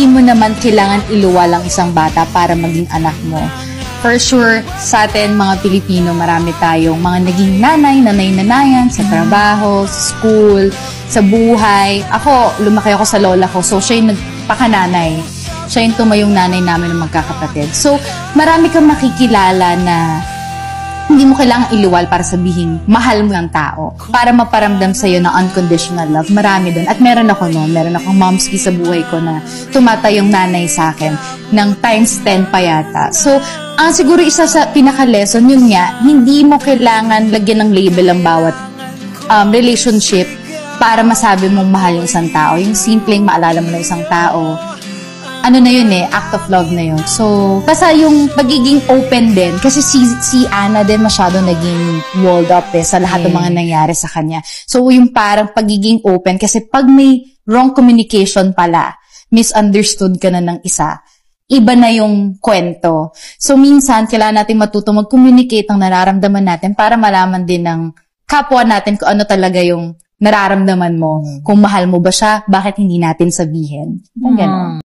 hindi mo naman kailangan iluwal ang isang bata para maging anak mo. For sure, sa atin mga Pilipino, marami tayong mga naging nanay-nanayan sa trabaho, sa school, sa buhay. Ako, lumaki ako sa lola ko, so siya yung nagpakananay. Siya yung tumayong nanay namin ng magkakapatid. So, marami kang makikilala na hindi mo kailangang iliwal para sabihin, mahal mo ang tao. Para maparamdam sa'yo ng unconditional love. Marami doon. At meron ako noon. Meron akong momski sa buhay ko na tumatayong nanay sa akin ng times 10 pa yata. So, siguro isa sa pinaka-lesson, yun nga, hindi mo kailangan lagyan ng label ang bawat relationship para masabi mong mahal yung isang tao. Yung simpleng maalala mo na isang tao, ano na yun act of love na yun. So, basta yung pagiging open din, kasi si Ana din masyado naging walled up sa lahat ng mga nangyari sa kanya. So, yung parang pagiging open, kasi pag may wrong communication pala, misunderstood ka na ng isa, iba na yung kwento. So, minsan, kailangan natin matuto mag-communicate ng nararamdaman natin para malaman din ng kapwa natin kung ano talaga yung nararamdaman mo. Kung mahal mo ba siya, bakit hindi natin sabihin? Ganun.